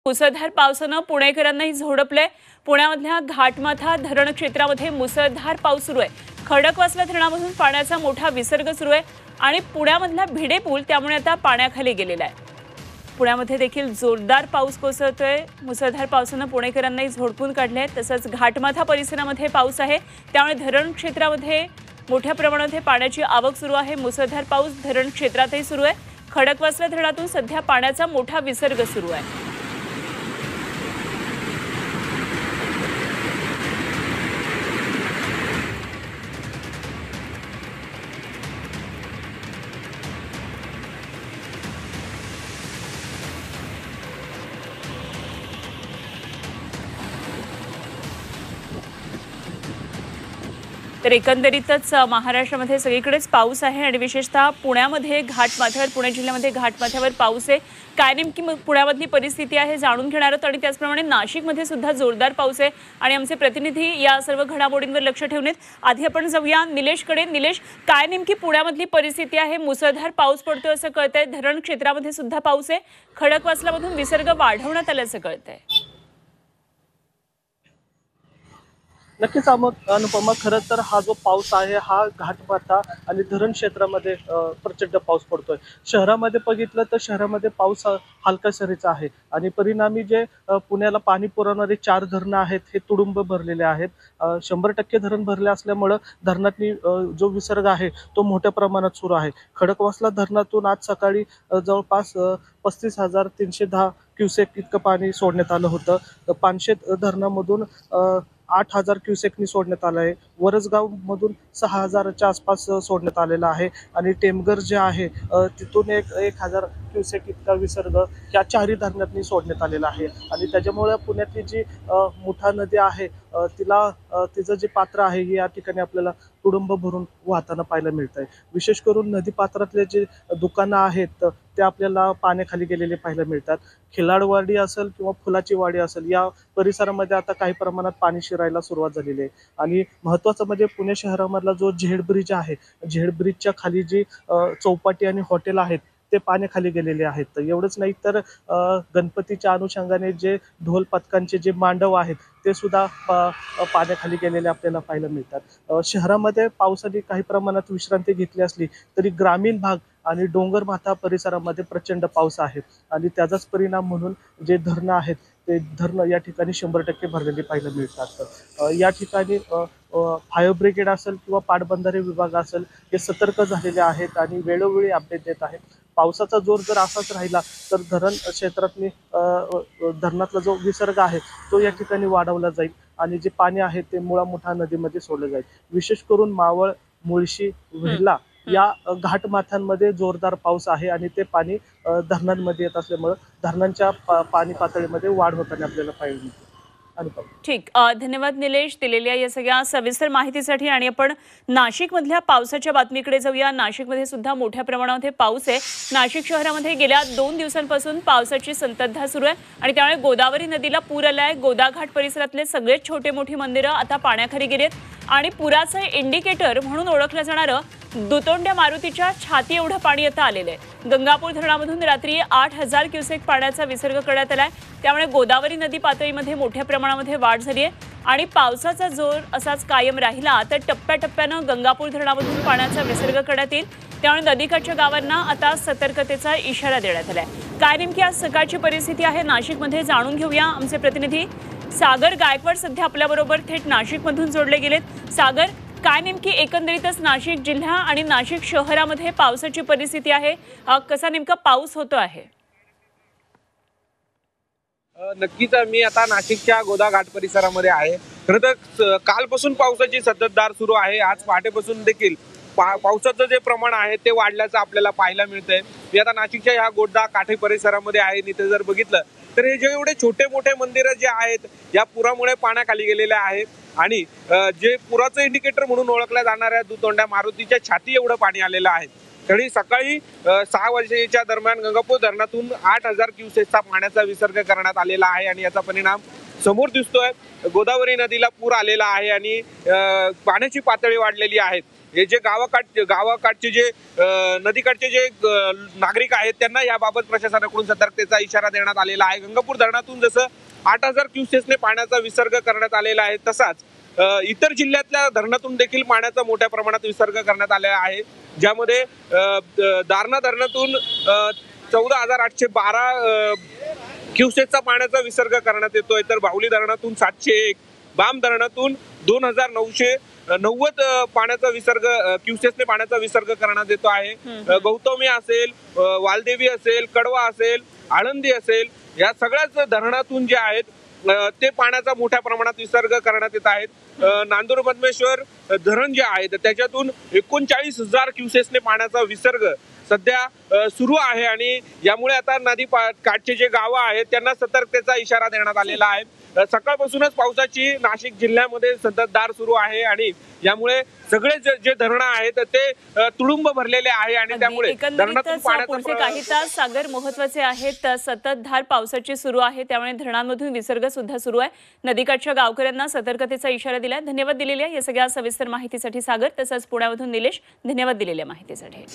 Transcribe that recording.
मुसळधार पावसानं पुणेकरांनाही झोडपलंय। पुण्यामधल्या घाटमाथा धरण क्षेत्रामध्ये मुसळधार पाऊस सुरू आहे। खडकवासला धरणामधून पाण्याचा मोठा विसर्ग सुरू आहे आणि पुण्यामधला भिडे पूल त्यामुळे आता पाण्याखाली गेलेला आहे। पुण्यामध्ये देखील जोरदार पाऊस कोसळतोय। मुसळधार पावसानं पुणेकरांनाही झोडपून काढले। तसंच घाटमाथा परिसरामध्ये पाऊस आहे, त्यामुळे धरण क्षेत्रामध्ये मोठ्या प्रमाणात पाण्याची आवक सुरू आहे। मुसळधार पाऊस धरण क्षेत्रातही सुरू आहे। खडकवासला धरणातून सध्या पाण्याचा मोठा विसर्ग सुरू आहे। तर एकंदरीतच महाराष्ट्रामध्ये सगळीकडेच पाऊस आहे आणि विशेषतः पुण्यामध्ये घाटमाथ्यावर, पुणे जिल्ह्यामध्ये घाटमाथ्यावर पाऊस आहे। काय नेमकी पुण्यामधली परिस्थिती आहे जाणून घेणार आहोत आणि त्याचप्रमाणे नाशिकमध्ये सुद्धा जोरदार पाऊस आहे आणि आमचे प्रतिनिधी या सर्व घडामोडींवर लक्ष ठेवून आहेत। आधी आपण जाऊया निलेशकडे। निलेश, काय नेमकी पुण्यामधली परिस्थिती आहे? मुसळधार पाऊस पडतोय असं कळतंय, धरण क्षेत्रामध्ये सुद्धा पाऊस आहे, खडकवासलामधून विसर्ग वाढवण्यात आल्याचं कळतंय। नक्कीच अनुपमा, खरं तर हा जो पाऊस आहे हा घाटमाथा आणि धरण क्षेत्रामध्ये प्रचंड पाऊस पडतोय। शहरामध्ये बघितलं तर शहरामध्ये पाऊस हलका सरीचा आहे आणि परिणामी जे पुण्याला पाणी पुरवणारे 4 धरणं आहेत हे तुडुंब भरलेले आहेत। 100% धरण भरले असल्यामुळं धरणातनी जो विसर्ग आहे तो मोठ्या प्रमाणात सुरू आहे। खडकवासला धरणातून आज सकाळी जवळपास 35,310 क्युसेक इतकं पाणी सोडण्यात आलं होतं। पानशेत धरणामधून 8,000 क्युसेकनी सोडण्यात आलं आहे। वरसगाव मधून 6,000च्या आसपास सोडण्यात आलेला आहे आणि टेमघर जे आहे तिथून 1,000 क्युसेक इतका विसर्ग या 4ही धरणातनी सोडण्यात आलेला आहे आणि त्याच्यामुळे पुण्यातली जी मुठा नदी आहे तिचं जे पात्र आहे हे या ठिकाणी आपल्याला तुडुंब भरून वाहताना पाहायला मिळत आहे। विशेष करून नदी पात्रातले जे दुकानं आहेत ते आपल्याला पाण्याखाली गेलेले पाहायला मिळतात। खिलाडवाडी असेल किंवा फुलाची वाडी असेल या परिसरामध्ये आता काही प्रमाणात पाणी शिरायला सुरुवात झालेली आहे आणि महत्त्वाचं म्हणजे पुणे शहरामधला जो झेड ब्रिज आहे, झेड ब्रिजच्या खाली जी चौपाटी आणि हॉटेल आहेत ते पाण्याखाली गेलेले आहेत। तर एवढंच नाही तर गणपतीच्या अनुषंगाने जे ढोल पथकांचे जे मांडव आहेत ते सुद्धा पाण्याखाली गेलेले आपल्याला पाहायला मिळतात। शहरामध्ये पावसाने काही प्रमाणात विश्रांती घेतली असली तरी ग्रामीण भाग आणि डोंगरमाथा परिसरामध्ये प्रचंड पाऊस आहे आणि त्याचाच परिणाम म्हणून जे धरणं आहेत ते धरणं या ठिकाणी 100% भरलेली पाहायला मिळतात। या ठिकाणी फायर ब्रिगेड असेल किंवा पाटबंधारे विभाग असेल हे सतर्क झालेले आहेत आणि वेळोवेळी अपडेट देत आहेत। पावसाचा जोर जर असाच राहिला तर धरण क्षेत्रातली धरणातला जो विसर्ग आहे तो या ठिकाणी वाढवला जाईल आणि जे पाणी आहे ते मुळा-मुठा नदीमध्ये सोडलं जाईल। विशेष करून मावळ, मुळशी, वेल्हा या घाटमाथ्यांमध्ये जोरदार पाऊस आहे आणि ते पाणी धरणांमध्ये येत असल्यामुळे धरणांच्या पाणी पातळीमध्ये वाढ होताना आपल्याला पाहायला मिळते। ठीक, धन्यवाद निलेश दिलेल्या या सगळ्या सविस्तर माहितीसाठी। आणि आपण नाशिकमधल्या पावसाच्या बातमीकडे जाऊया। नाशिकमध्ये सुद्धा मोठ्या प्रमाणामध्ये पाऊस आहे। नाशिक शहरामध्ये गेल्या 2 दिवसांपासून पावसाची संततधार सुरू आहे आणि त्यामुळे गोदावरी नदीला पूर आलाय। गोदाघाट परिसरातले सगळेच छोटे मोठी मंदिरं आता पाण्याखाली गेलीत आणि पुराचं इंडिकेटर म्हणून ओळखलं जाणारं दुतोंड्या मारुतीच्या छाती एवढं पाणी आता आलेलं आहे। गंगापूर धरणामधून रात्री 8,000 क्युसेक पाण्याचा विसर्ग करण्यात आलाय, त्यामुळे गोदावरी नदी पातळीमध्ये मोठ्या प्रमाणामध्ये वाढ झाली आहे आणि पावसाचा जोर असाच कायम राहिला तर टप्प्याटप्प्यानं गंगापूर धरणामधून पाण्याचा विसर्ग करण्यात येईल। त्यामुळे नदीकाठच्या गावांना आता सतर्कतेचा इशारा देण्यात आलाय। काय नेमकी आज सकाळची परिस्थिती आहे नाशिकमध्ये जाणून घेऊया। आमचे प्रतिनिधी सागर गायकवाड सध्या आपल्याबरोबर थेट नाशिकमधून जोडले गेलेत। सागर, काय नेमकी एकंदरीतच नाशिक जिल्हा आणि नाशिक शहरामध्ये पावसाची परिस्थिती आहे? कसा नेमका पाऊस होतो आहे? नक्कीच मी आता नाशिकच्या गोदाघाट परिसरामध्ये आहे। खरं तर कालपासून पावसाची संततधार सुरू आहे। आज पहाटेपासून देखील पावसाचं जे प्रमाण आहे ते वाढल्याचं आपल्याला पाहायला मिळतंय। मी आता नाशिकच्या ह्या गोदा काठी परिसरामध्ये आहे। इथे जर बघितलं तर हे जे एवढे छोटे मोठे मंदिरं जे आहेत या पुरामुळे पाण्याखाली गेलेले आहेत आणि जे पुराचं इंडिकेटर म्हणून ओळखल्या जाणाऱ्या दुतोंड्या मारुतीच्या छाती एवढं पाणी आलेलं आहे। तरी सकाळी 6 वाजेच्या दरम्यान गंगापूर धरणातून 8,000 क्युसेकचा पाण्याचा विसर्ग करण्यात आलेला आहे आणि याचा परिणाम समोर दिसतोय गोदावरी नदीला पूर आलेला आहे आणि पाण्याची पातळी वाढलेली आहे। हे जे गावाकाठचे जे नदीकाठचे जे नागरिक आहेत त्यांना याबाबत प्रशासनाकडून सतर्कतेचा इशारा देण्यात आलेला आहे। गंगापूर धरणातून जसं 8000 क्युसेक्सने पाण्याचा विसर्ग करण्यात आलेला आहे, तसाच इतर जिल्ह्यातल्या धरणातून देखील पाण्याचा मोठ्या प्रमाणात विसर्ग करण्यात आलेला आहे, ज्यामध्ये दारणा धरणातून 14,812 क्युसेकचा पाण्याचा विसर्ग करण्यात येतोय, तर बाहुली धरणातून 701, बाम धरणातून 2,990 पाण्याचा विसर्ग क्युसेक्सने पाण्याचा विसर्ग करण्यात येतो आहे। गौतमी असेल, वालदेवी असेल, कडवा असेल, आळंदी असेल, या सगळ्याच धरणातून जे आहेत ते पाण्याचा मोठ्या प्रमाणात विसर्ग करण्यात येत आहेत। नांदूर मधमेश्वर धरण जे आहे त्याच्यातून 39,000 क्युसेक्सने पाण्याचा विसर्ग सध्या सुरू आहे आणि यामुळे आता नदी काठचे जे गावं आहेत त्यांना सतर्कतेचा इशारा देण्यात आलेला आहे। सकाळपासूनच पावसाची नाशिक जिल्ह्यामध्ये संततधार सुरू आहे आणि यामुळे सगळे जे धरणं आहेत ते तुडुंब भरलेले आहे आणि त्यामुळे धरणातून पुढचे काही तास सागर महत्वाचे आहेत। संततधार पावसाची सुरू आहे, त्यामुळे धरणांमधून विसर्ग सुद्धा सुरू आहे। नदीकाठच्या गावकऱ्यांना सतर्कतेचा इशारा दिलाय। धन्यवाद दिलेल्या या सगळ्या सविस्तर माहितीसाठी सागर, तसंच पुण्यामधून निलेश, धन्यवाद दिलेल्या माहितीसाठी।